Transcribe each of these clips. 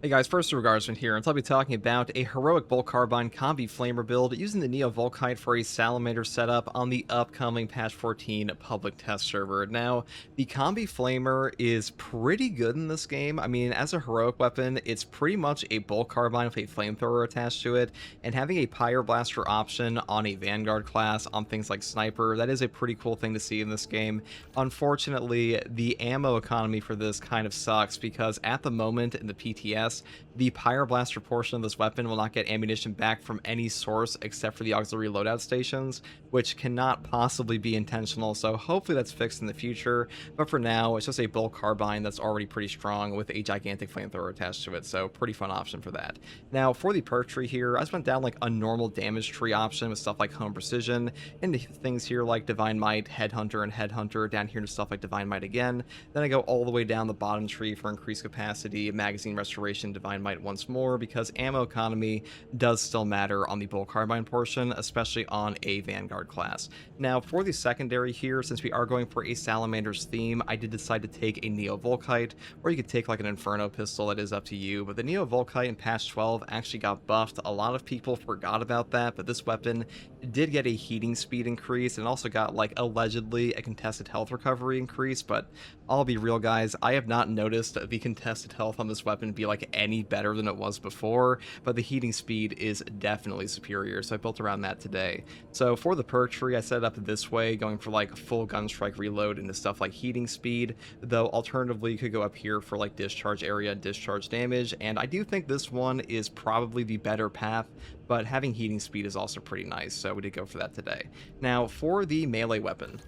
Hey guys, first Regardsman here, and so I'll be talking about a heroic bolt carbine combi flamer build using the Neo Volkite for a salamander setup on the upcoming patch 14 public test server. Now, the combi flamer is pretty good in this game. I mean, as a heroic weapon, it's pretty much a bolt carbine with a flamethrower attached to it, and having a pyre blaster option on a Vanguard class on things like sniper, that is a pretty cool thing to see in this game. Unfortunately, the ammo economy for this kind of sucks because at the moment in the PTS, the Pyre Blaster portion of this weapon will not get ammunition back from any source except for the auxiliary loadout stations, which cannot possibly be intentional, so hopefully that's fixed in the future. But for now, it's just a bolt carbine that's already pretty strong with a gigantic flamethrower attached to it, so pretty fun option for that. Now, for the perk tree here, I just went down like a normal damage tree option with stuff like Home Precision, into things here like Divine Might, Headhunter, and Headhunter, down here to stuff like Divine Might again. Then I go all the way down the bottom tree for increased capacity, magazine restoration, Divine Might once more, because ammo economy does still matter on the bolt carbine portion, especially on a Vanguard class. Now, for the secondary here, since we are going for a Salamander's theme, I did decide to take a Neo Volkite, or you could take like an Inferno pistol, that is up to you, but the Neo Volkite in patch 12 actually got buffed. A lot of people forgot about that, but this weapon did get a heating speed increase and also got like allegedly a contested health recovery increase, but I'll be real guys, I have not noticed the contested health on this weapon be like any better than it was before, but the heating speed is definitely superior, so I built around that today. So for the perk tree, I set it up this way, going for like full gunstrike reload into stuff like heating speed, though alternatively you could go up here for like discharge area, discharge damage, and I do think this one is probably the better path, but having heating speed is also pretty nice, so we did go for that today. Now for the melee weapon,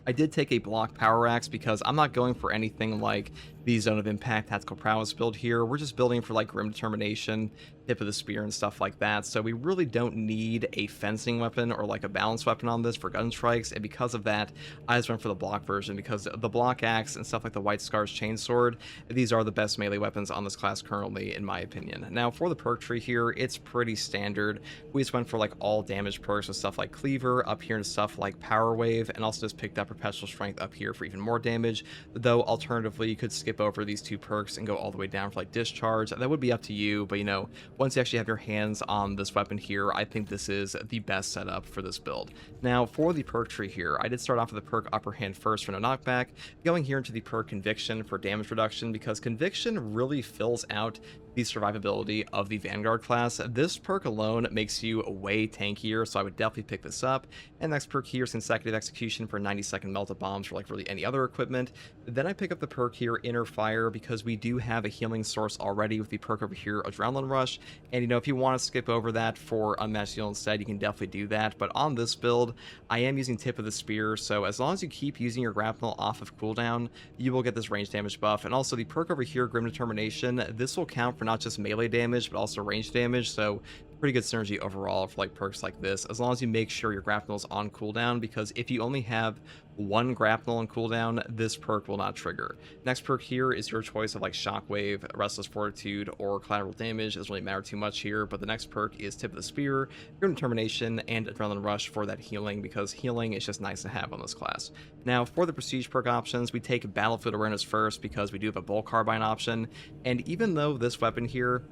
I did take a block power axe because I'm not going for anything like the Zone of Impact Tactical Prowess build here. We're just building for like Grim Determination, Tip of the Spear, and stuff like that. So we really don't need a fencing weapon or like a balance weapon on this for gun strikes. And because of that, I just went for the block version because the block axe and stuff like the White Scar's Chainsword, these are the best melee weapons on this class currently, in my opinion. Now for the perk tree here, it's pretty standard. We just went for like all damage perks with stuff like Cleaver up here and stuff like Power Wave, and also just picked up Perpetual Strength up here for even more damage. Though alternatively, you could skip over these two perks and go all the way down for like Discharge. That would be up to you, but you know, once you actually have your hands on this weapon here, I think this is the best setup for this build. Now for the perk tree here, I did start off with the perk Upper Hand first for no knockback, going here into the perk Conviction for damage reduction, because Conviction really fills out the survivability of the Vanguard class. This perk alone makes you way tankier, so I would definitely pick this up. And next perk here is Consecutive Execution for 90-second melted bombs for like really any other equipment. Then I pick up the perk here Inner Fire because we do have a healing source already with the perk over here Adrenaline Rush, and you know, if you want to skip over that for Unmatched Heal instead, you can definitely do that. But on this build, I am using Tip of the Spear, so as long as you keep using your grapnel off of cooldown, you will get this range damage buff. And also the perk over here Grim Determination, this will count for not just melee damage but also range damage, so pretty good synergy overall for like perks like this, as long as you make sure your grapnel is on cooldown, because if you only have one grapnel on cooldown, this perk will not trigger. Next perk here is your choice of like Shockwave, Restless Fortitude, or Collateral Damage. It doesn't really matter too much here, but the next perk is Tip of the Spear, Grim Determination, and Adrenaline Rush for that healing, because healing is just nice to have on this class. Now for the Prestige perk options, we take Battlefield Awareness first because we do have a Bolt Carbine option, and even though this weapon here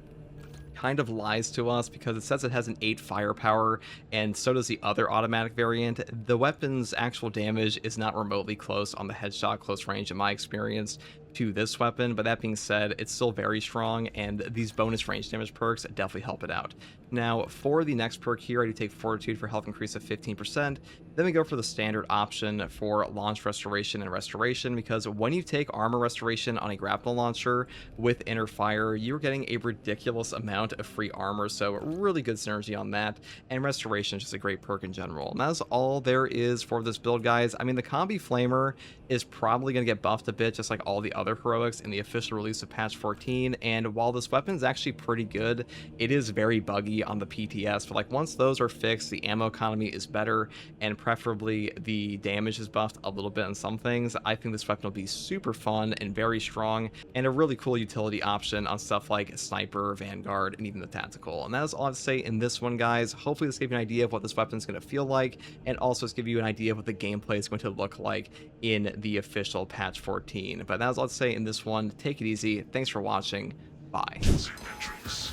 kind of lies to us because it says it has an 8 firepower, and so does the other automatic variant, the weapon's actual damage is not remotely close on the headshot close range in my experience to this weapon. But that being said, it's still very strong, and these bonus range damage perks definitely help it out. Now for the next perk here, I do take Fortitude for health increase of 15%. Then we go for the standard option for Launch Restoration and Restoration, because when you take Armor Restoration on a grapple launcher with Inner Fire, you're getting a ridiculous amount of free armor, so really good synergy on that. And Restoration is just a great perk in general. And that's all there is for this build, guys. I mean, the Combi Flamer is probably going to get buffed a bit, just like all the other heroics in the official release of patch 14, and while this weapon is actually pretty good, it is very buggy on the PTS. But like once those are fixed, the ammo economy is better, and preferably the damage is buffed a little bit on some things. I think this weapon will be super fun and very strong, and a really cool utility option on stuff like Sniper, Vanguard, and even the Tactical. And that is all I have to say in this one, guys. Hopefully this gave you an idea of what this weapon is going to feel like, and also give you an idea of what the gameplay is going to look like in the official patch 14. But that is all I have to say in this one. Take it easy. Thanks for watching. Bye. Symmetries.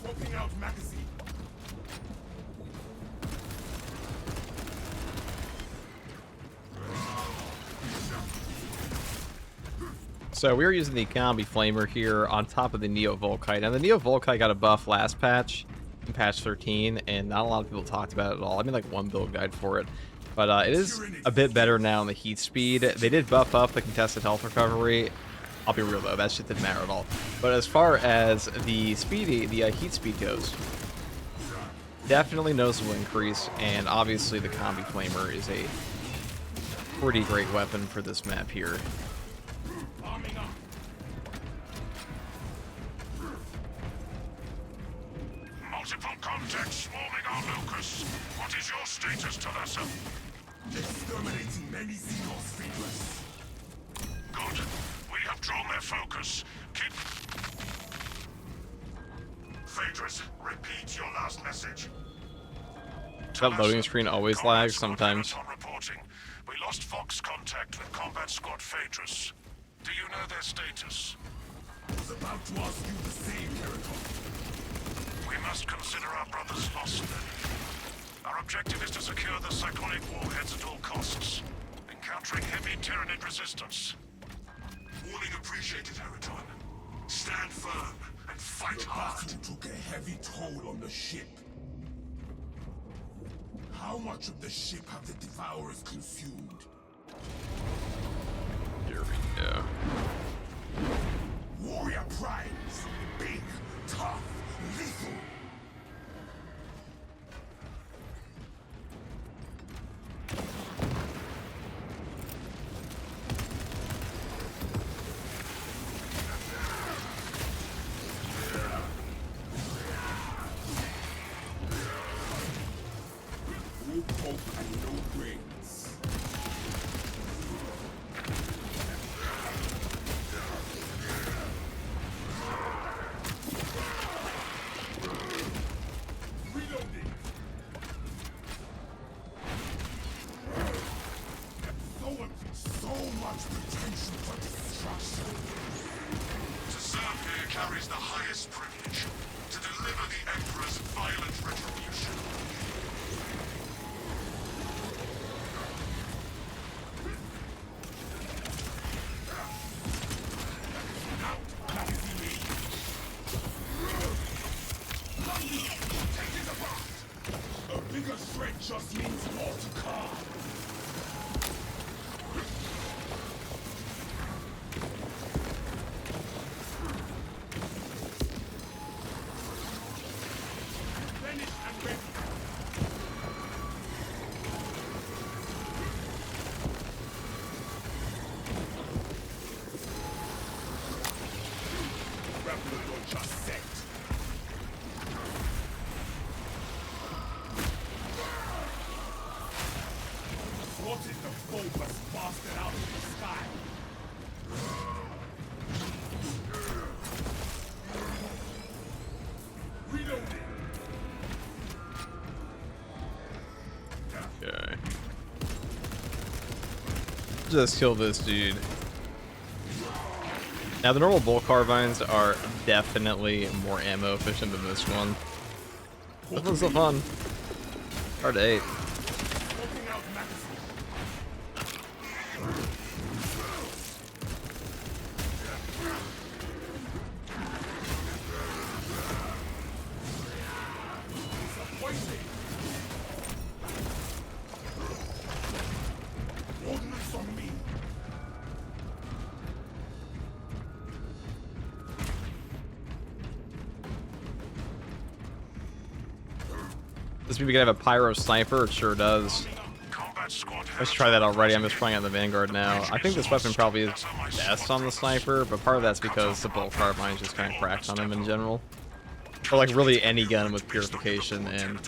Swapping out magazine. So we were using the Combi Flamer here on top of the Neo Volkite. Now the Neo Volkite got a buff last patch, in patch 13, and not a lot of people talked about it at all. I mean, like one build guide for it. But it is a bit better now in the heat speed. They did buff up the contested health recovery. I'll be real though, that shit didn't matter at all. But as far as the heat speed goes, definitely noticeable increase, and obviously the Combi Flamer is a pretty great weapon for this map here. Multiple contacts swarming our locus. What is your status, Talassa? Exterminating many Xenos figures. Good. We have drawn their focus. Keep... Phaedrus, repeat your last message. That loading screen always lags sometimes. Reporting. We lost Fox contact with Combat Squad Phaedrus. Do you know their status? I was about to ask you the same, Hereton. We must consider our brothers lost then. Our objective is to secure the cyclonic warheads at all costs, encountering heavy Tyranid resistance. Warning appreciated, Hereton. Stand firm and fight hard. The battle took a heavy toll on the ship. How much of the ship have the Devourers consumed? Here we go. Warrior primes. Big, tough, lethal. No poke and no brains. Reloading. So much potential for destruction. To serve here carries the highest privilege. To deliver the Emperor's violent retribution. A bigger threat just means more to come. Finished and ready. Replica just set. What is the bulbous bastard out of the sky? Reloading. Okay. Just kill this dude. Now the normal bull carbines are definitely more ammo efficient than this one. This one's so fun. Hard to hate. Swapping out magazine. Disappointing. Ordnance on me. Does maybe have a pyro sniper? It sure does. Combat squad. Let's try that already. I'm just trying out the Vanguard now. I think this weapon probably is best on the sniper, but part of that's because the bolt carbine is just kind of cracked on him in general. Or like really any gun with purification and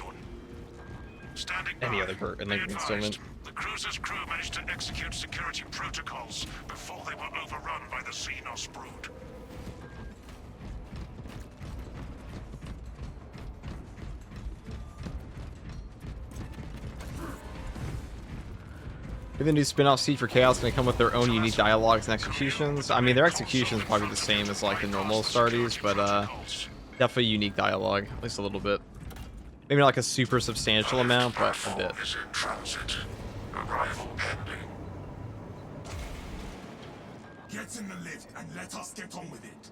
any other instrument. The cruiser's crew managed to execute security protocols before they were overrun by the Xenos brood. Maybe the new spin-off Seed for Chaos going to come with their own unique dialogues and executions. I mean, their execution is probably the same as like the normal Stardies, but definitely unique dialogue, at least a little bit. Maybe not like a super substantial amount, but a bit. Is in transit. Arrival pending. Get in the lift and let us get on with it.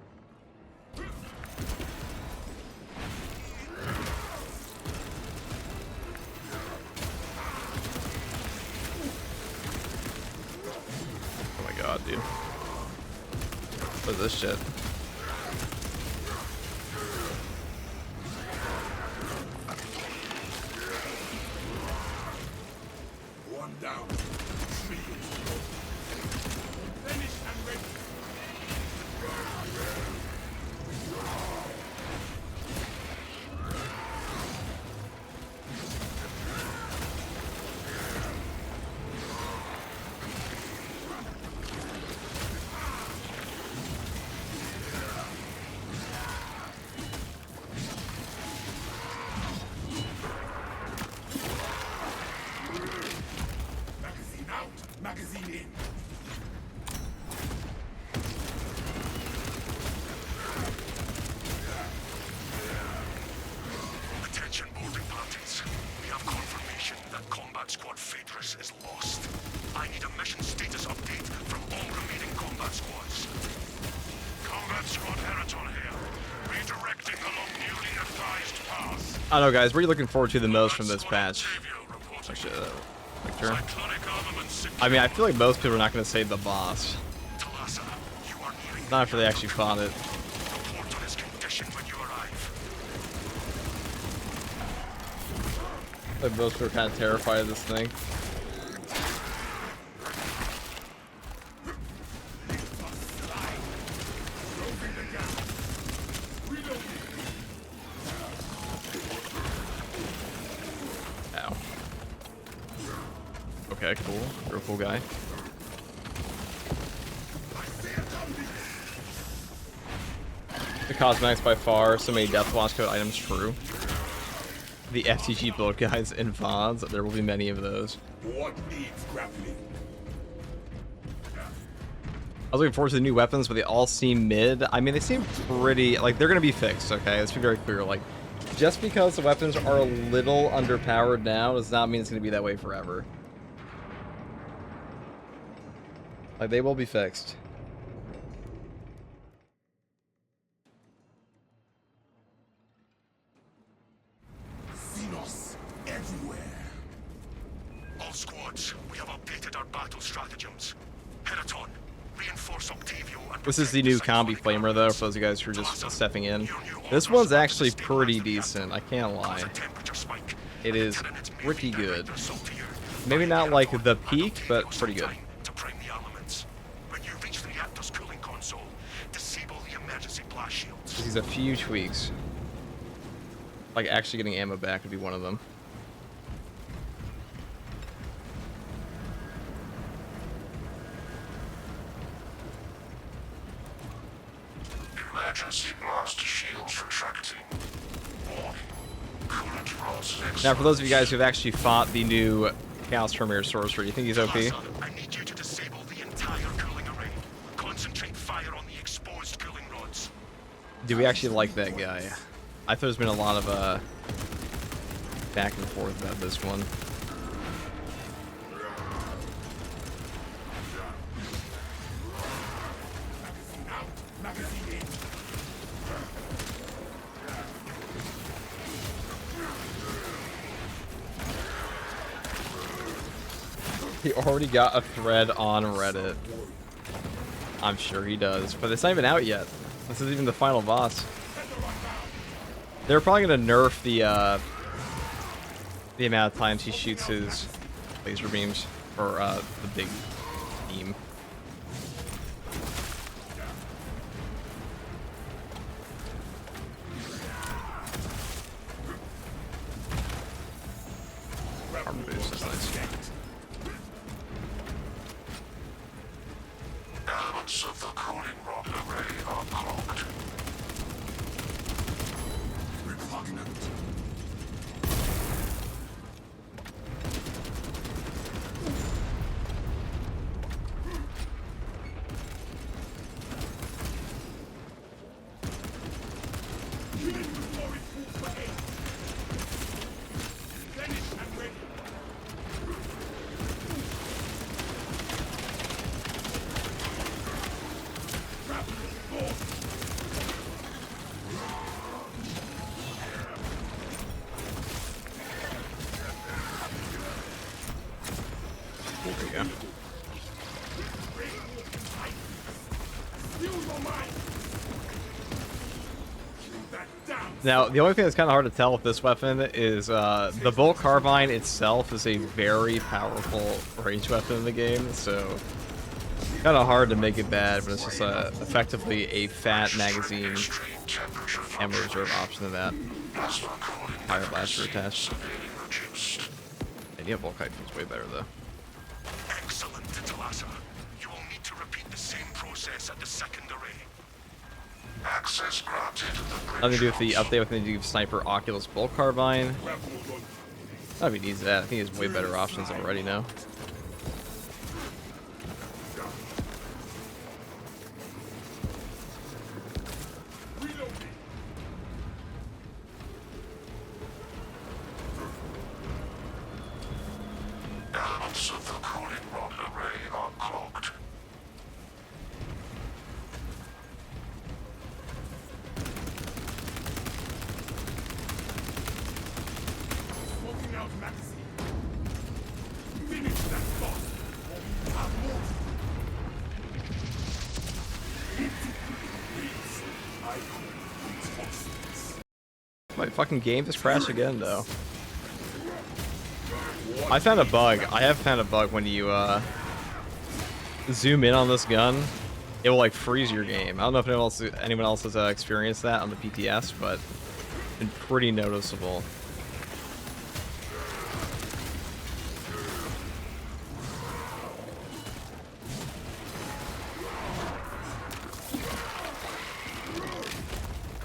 Oh my god, dude. What is this shit? One down. Three. Finished and ready. Magazine out. Magazine in. Attention boarding parties. We have confirmation that Combat Squad Phaedrus is lost. I need a mission status update from all remaining combat squads. Combat Squad Heraton here. Redirecting along newly advised path. I don't know, guys. What are you looking forward to the most from this patch? Actually, picture. I mean, I feel like most people are not going to say the boss. Not after they actually fought it. Report on his condition when you arrive. Like most people are kind of terrified of this thing. Ow. Okay, cool. You're a cool guy. The cosmetics by far, so many Death Watch code items, true. The FTG build guides and VODs, there will be many of those. What needs grappling? I was looking forward to the new weapons, but they all seem mid. I mean, they seem pretty, like, they're going to be fixed, okay? Let's be very clear. Like, just because the weapons are a little underpowered now does not mean it's going to be that way forever. Like, they will be fixed. Xenos everywhere. All squads, we have updated our battle stratagems. Heraton, reinforce Octavio and This is the new Combi Flamer, though, for those of you guys who are just stepping in. This one's actually pretty decent, I can't lie. It is pretty good. Maybe not like the peak, but pretty good. To prime the armaments. When you reach the reactor's cooling console, disable the emergency blast shields. These a few tweaks. Like actually getting ammo back would be one of them. Emergency blast shields retracting. Warning. Coolant rods next. Now, for those of you guys who've actually fought the new Chaos Premier Sorcerer, do you think he's OP? I need you to disable the entire cooling array. Concentrate fire on the exposed cooling rods. Do we actually like that guy? I thought there's been a lot of back and forth about this one. Magazine in. He already got a thread on Reddit. I'm sure he does, but it's not even out yet. This is even the final boss. They're probably gonna nerf the amount of times he shoots his laser beams, or the big beam. Armor boost is nice. Elements of the cooling rod array are clogged. Repugnant. There you go. Now, the only thing that's kind of hard to tell with this weapon is the bolt carbine itself is a very powerful range weapon in the game, so kind of hard to make it bad, but it's just effectively a fat magazine ammo reserve option to that. Fire blaster attached. And yeah, Volkite feels way better though. Excellent, Talasa. You will need to repeat the same process at the second array. Access granted to the Nothing to do with the update with the new Sniper Oculus bolt carbine. I mean, he needs that. I think he has way better options already now. Elements of the cooling rod array are clogged. Smoking out magazine. Finish that thought, or we have more. Please, I could toxins. My fucking game just crashed again though. I found a bug. I have found a bug when you zoom in on this gun, it will like freeze your game. I don't know if anyone else has experienced that on the PTS, but it's been pretty noticeable.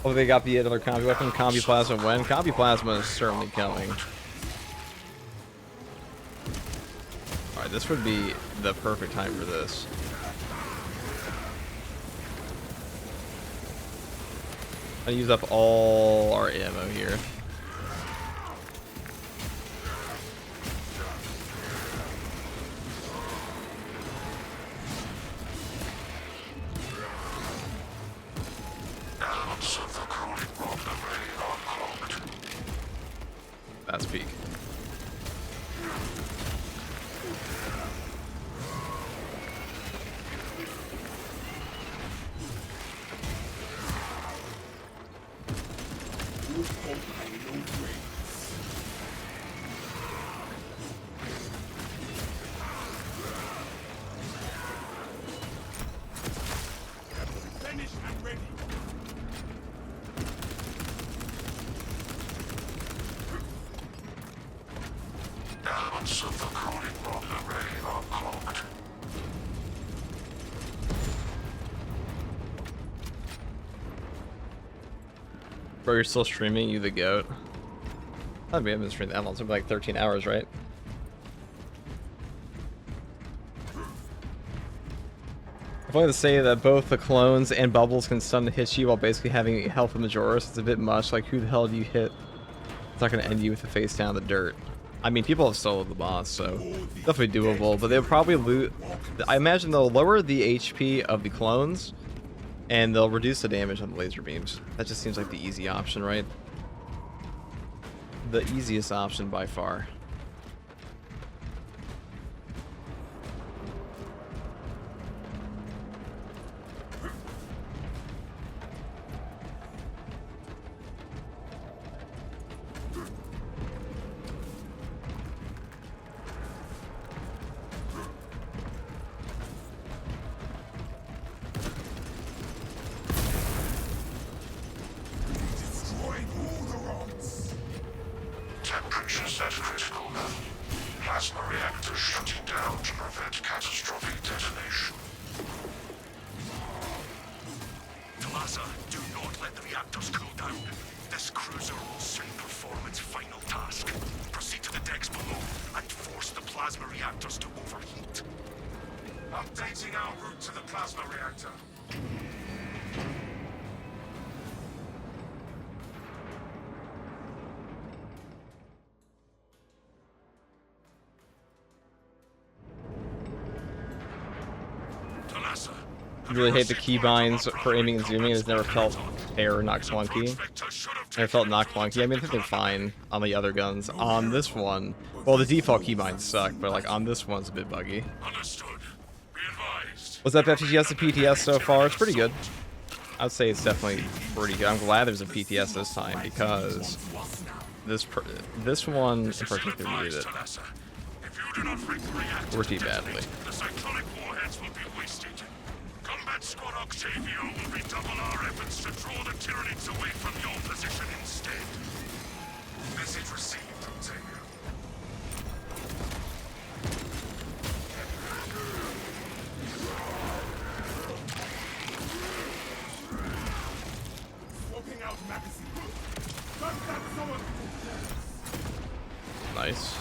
Oh, they got the other combi weapon, Combi Plasma when? Combi Plasma is certainly coming. Alright, this would be the perfect time for this. I use up all our ammo here. Elements of the cooling rod array are clogged. That's peak. Finished and ready. Elements of the cooling rod array are clogged. Bro, you're still streaming, you the goat. I haven't been streaming that long, it's been like 13 hours, right? If I wanted to say that both the clones and bubbles can stun to hit you while basically having health of Majoris, it's a bit much. Like, who the hell do you hit? It's not going to end you with the face down in the dirt. I mean, people have soloed the boss, so definitely doable, but they'll probably loot. I imagine they'll lower the HP of the clones, and they'll reduce the damage on the laser beams. That just seems like the easy option, right? The easiest option by far. Destroying all the rods. Temperatures at critical level. Plasma reactor shutting down to prevent catastrophic detonation. Talasa, do not let the reactors cool down. This cruiser will soon perform its final task. Proceed to the decks below and force the plasma reactors to overheat. Updating our route to the plasma reactor. Talasa, really hate the keybinds for aiming and zooming. It's never felt fair, not clunky. Never felt not clunky. I mean, I think they're fine on the other guns. On this one, well, the default keybinds suck, but like on this one's a bit buggy. Understood. Be advised. What's up, FTGS to PTS so far? It's pretty good. I'd say it's definitely pretty good. I'm glad there's a PTS this time because this one in particular needed it If you do not react pretty badly. the cyclonic warheads will be wasted. Combat Squad Octavio will redouble our efforts to draw the Tyranids away from your position instead. Message received, Octavio. Swapping out magazine. Contact someone. Nice.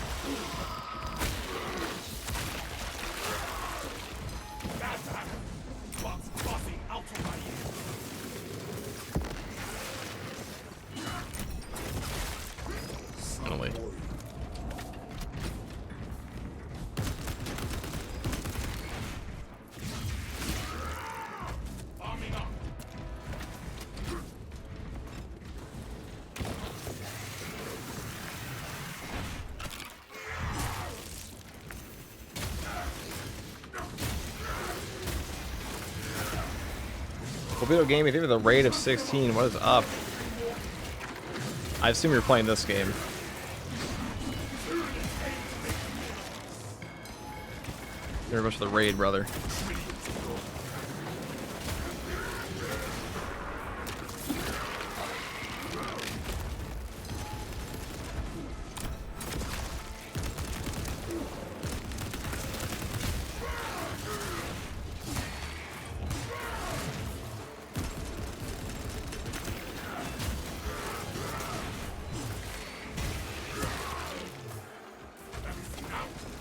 Bombs crossing out of my ear. Finally. Arming up. Video game, if you have the rate of 16, what is up? I assume you're playing this game. Very much the raid, brother.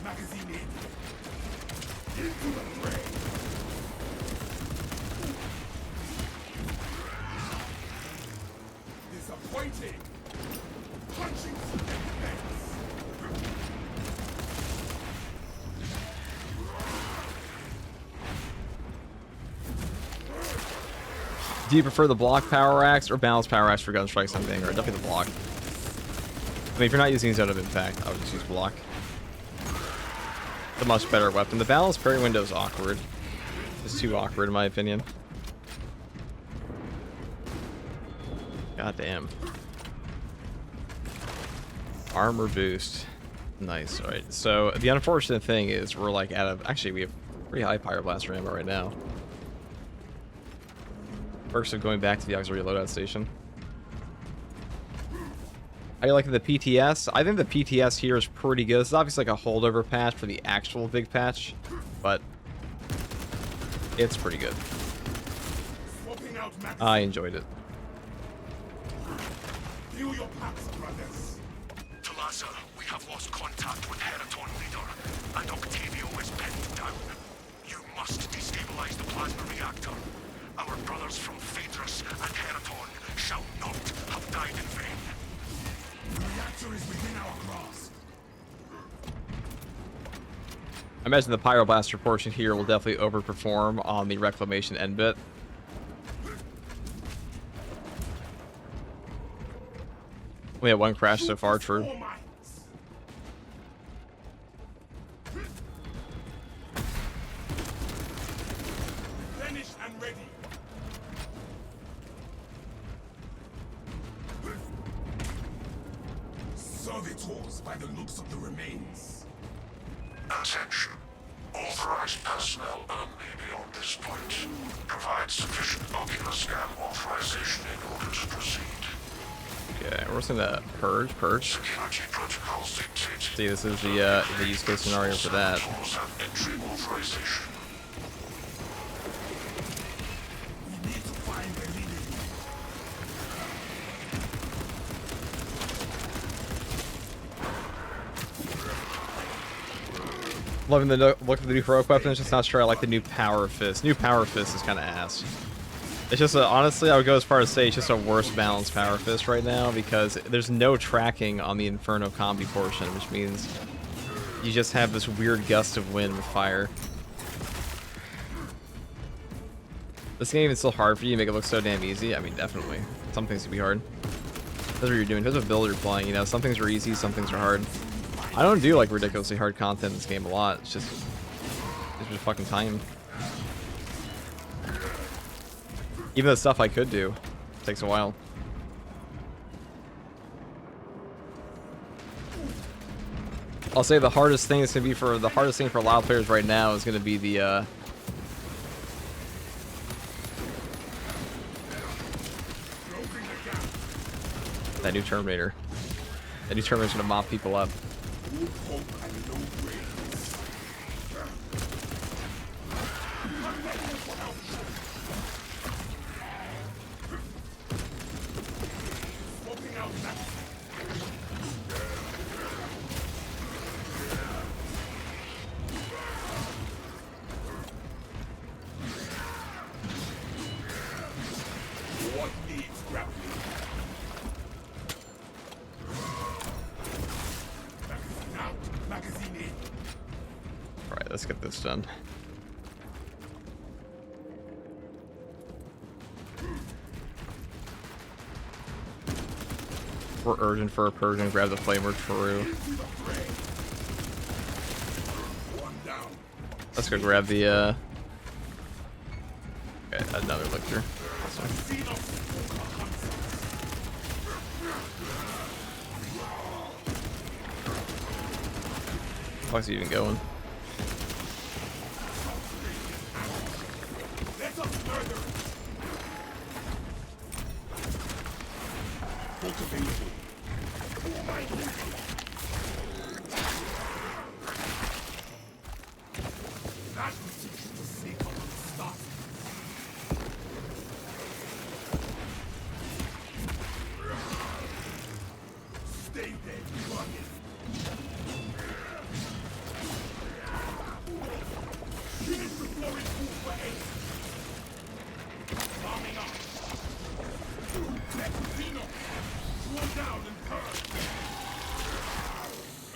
Magazine in. Into the fray. Disappointing. Punching defense. Do you prefer the block power axe or balance power axe for gun strikes on Vanguard? Definitely the block. I mean, if you're not using Zone of Impact, I would just use block. The much better weapon. The balance parry window is awkward. It's too awkward in my opinion. God damn. Armor boost. Nice. Alright, so the unfortunate thing is we're like out of... Actually, we have pretty high Pyroblast ammo right now. Perks of going back to the auxiliary loadout station. How you liking the PTS? I think the PTS here is pretty good. It's obviously like a holdover patch for the actual big patch, but it's pretty good. Swapping out magazine. I enjoyed it. Feel your packs, brothers. Talasa, we have lost contact with Heraton leader, and Octavio is pinned down. You must destabilize the plasma reactor. Our brothers from Phaedrus and Heraton shall not have died in vain. The reactor is within our grasp. I imagine the Pyroblaster portion here will definitely overperform on the Reclamation end bit. We had one crash so far, true. All minds. Finished and ready. Servitors by the looks of the remains. Attention. Authorized personnel only beyond this point. Provide sufficient ocular scan authorization in order to proceed. Okay, we're listening to Purge. Security protocols dictate. See, this is the use case scenario for that. Servitors have entry authorization. We need to find the leader. Loving the look of the new heroic weapon. It's just not sure I like the new Power Fist. New Power Fist is kind of ass. It's just honestly, I would go as far as say it's just a worse balanced Power Fist right now because there's no tracking on the Inferno Combi portion, which means you just have this weird gust of wind with fire. This game is still hard for you to make it look so damn easy. I mean, definitely. Some things can be hard. That's what you're doing. That's what build you're playing. You know, some things are easy, some things are hard. I don't do like ridiculously hard content in this game a lot. It's just fucking time. Even the stuff I could do takes a while. I'll say the hardest thing is gonna be for the hardest thing for a lot of players right now is gonna be the that new Terminator. That new Terminator's gonna mop people up. Alright, let's get this done. We're urgent for a Persian. Grab the flamer Peru. Let's go grab the okay, another lictor. Awesome. Why's he even going?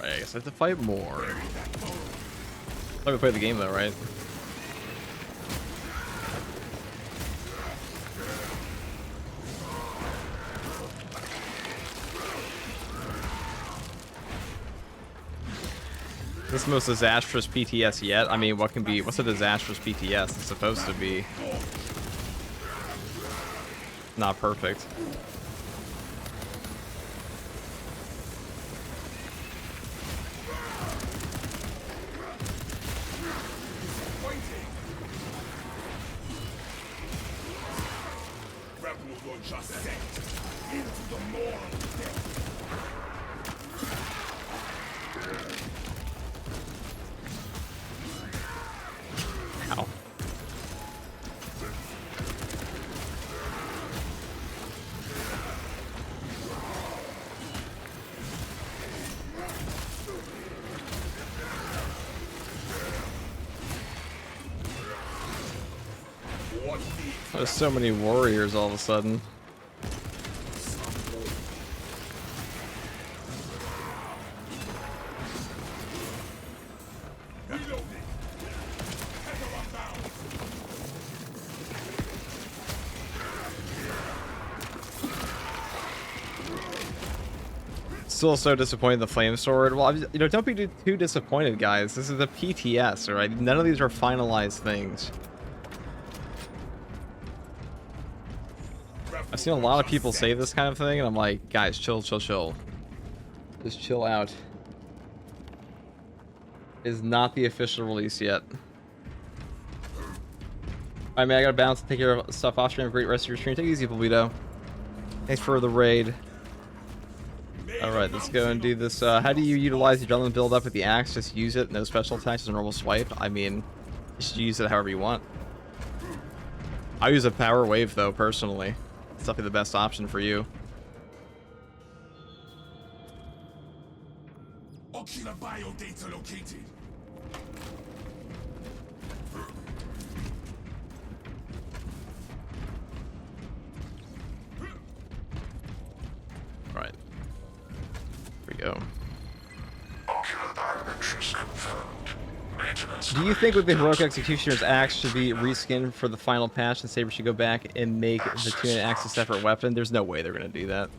I guess I have to fight more. Let me play the game though, right? This is the most disastrous PTS yet. I mean, what's a disastrous PTS? It's supposed to be not perfect. Ow. There's so many warriors all of a sudden. Still so disappointed in the flame sword. Well, you know, don't be too disappointed, guys. This is a PTS, all right? None of these are finalized things. I've seen a lot of people say this kind of thing, and I'm like, guys, chill, chill, chill. Just chill out. It is not the official release yet. Alright, man, I gotta bounce and take care of stuff off stream. Have a great rest of your stream. Take it easy, Polito. Thanks for the raid. Alright, let's go and do this. How do you utilize the adrenaline build up with the axe? Just use it, no special attacks, just a normal swipe. I mean, just use it however you want. I use a power wave, though, personally. It's definitely the best option for you. Ocular biodata located. Right. Here we go. Ocular biometrics confirmed. Maintenance Do you think with the Heroic Executioner's axe should be reskinned for the final patch and Saber should go back and make the two-handed axe a separate weapon? There's no way they're going to do that.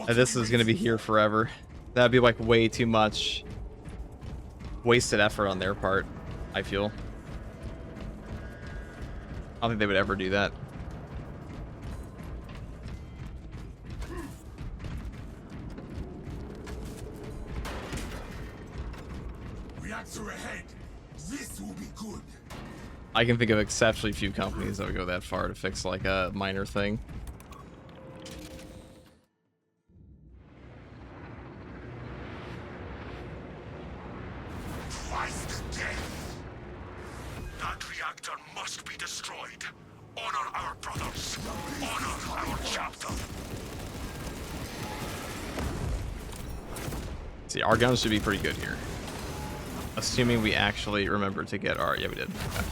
This is going to be here forever. That'd be like way too much wasted effort on their part, I feel. I don't think they would ever do that. Reactor ahead. This will be good. I can think of exceptionally few companies that would go that far to fix like a minor thing. Christ death! That reactor must be destroyed. Honor our brothers. Honor our chapter. See, our guns should be pretty good here. Assuming we actually remember to get our... Yeah, we did. Okay.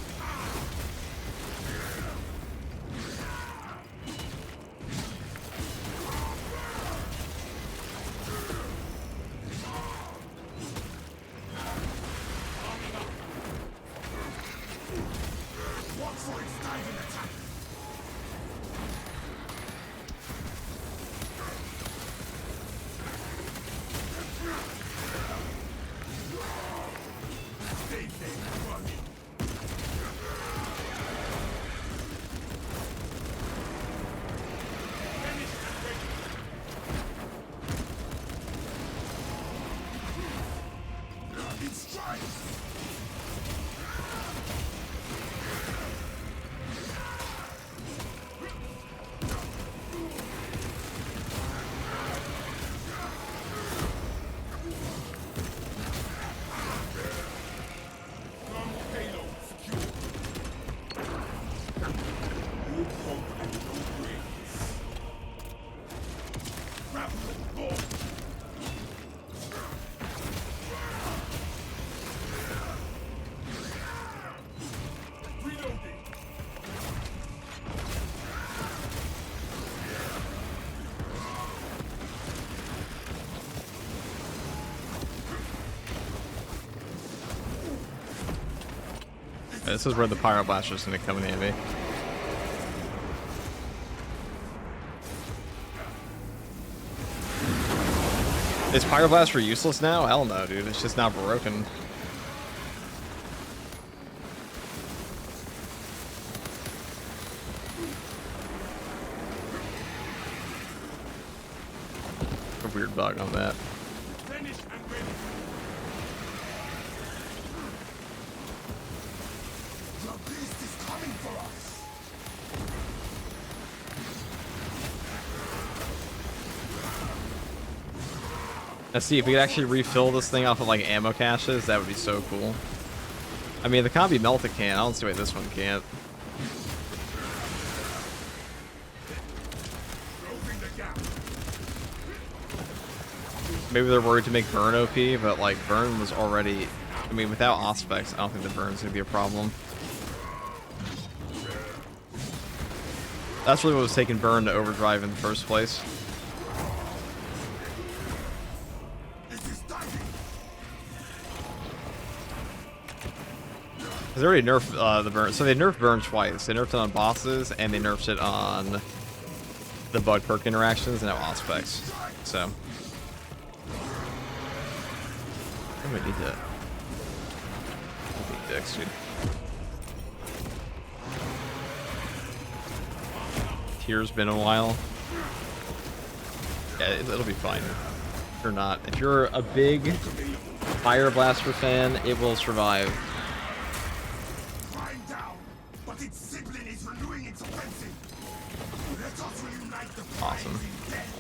Watch for its diving attack. Stay there, run. It strikes. Payload secure. No pump and no brakes. Grapple ball. Reloading. This is where the Pyroblast is going to come in handy. Is Pyroblast useless now? Hell no, dude. It's just not broken. A weird bug on that. Finish and ready. The beast is coming for us. Let's see if we could actually refill this thing off of like ammo caches. That would be so cool. I mean, the Combi melted can. I don't see why this one can't. Closing the gap. Maybe they're worried to make burn OP, but like burn was already. I mean, without Auspex, I don't think the burn's gonna be a problem. That's really what was taking burn to overdrive in the first place. It is diving. Because they already nerfed the burn. So they nerfed burn twice. They nerfed it on bosses, and they nerfed it on the bug perk interactions, and now Auspex. So. I might need to. Dicks, dude. Tier's been a while. Yeah, it'll be fine. If you're not. If you're a big Fire Blaster fan, it will survive. Flying down, but its sibling is renewing its offensive. Let us reunite the Awesome. prize in death.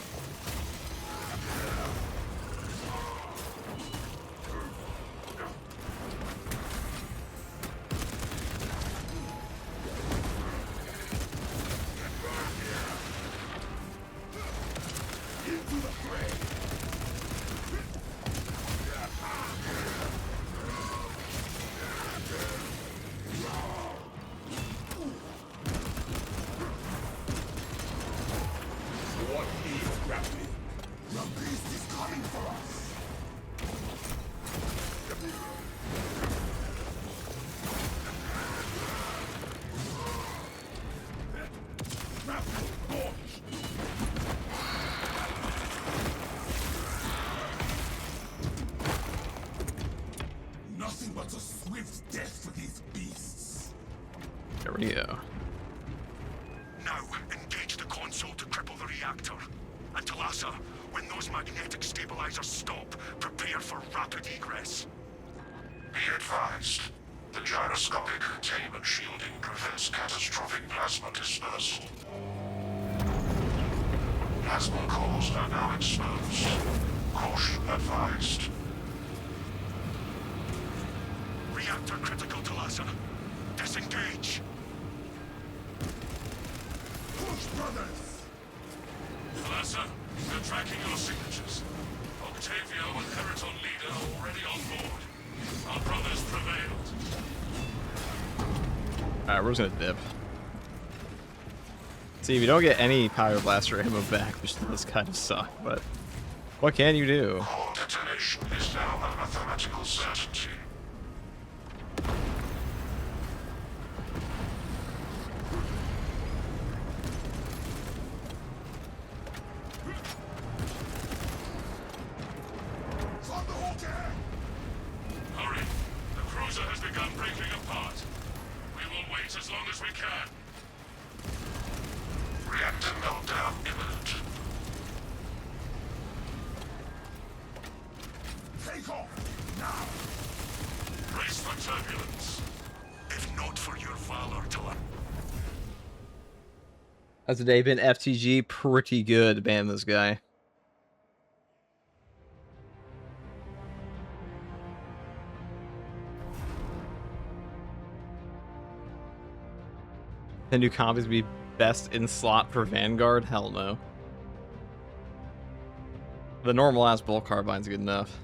Into the fray. a swift death for these beasts. There we go. Now, engage the console to cripple the reactor. And Talassa, when those magnetic stabilizers stop, prepare for rapid egress. Be advised, the gyroscopic containment shielding prevents catastrophic plasma dispersal. Plasma cores are now exposed. Caution advised. Reactor critical, Talassa. Disengage. Push, brothers! Talassa, we're tracking your signatures. Octavio and Periton Leader are already on board. Our brothers prevailed. Alright, we're just gonna dip. See, if you don't get any Power Blaster ammo back, which does kind of suck, but what can you do? Core detonation is now a mathematical certainty. Hurry! The cruiser has begun breaking apart. We will wait as long as we can. Reactor meltdown imminent. Take off! Now! Brace for turbulence. If not for your valor, Talassa. Has today been FTG pretty good to ban this guy. The new combis be best in slot for Vanguard? Hell no. The normal ass bolt carbine's good enough.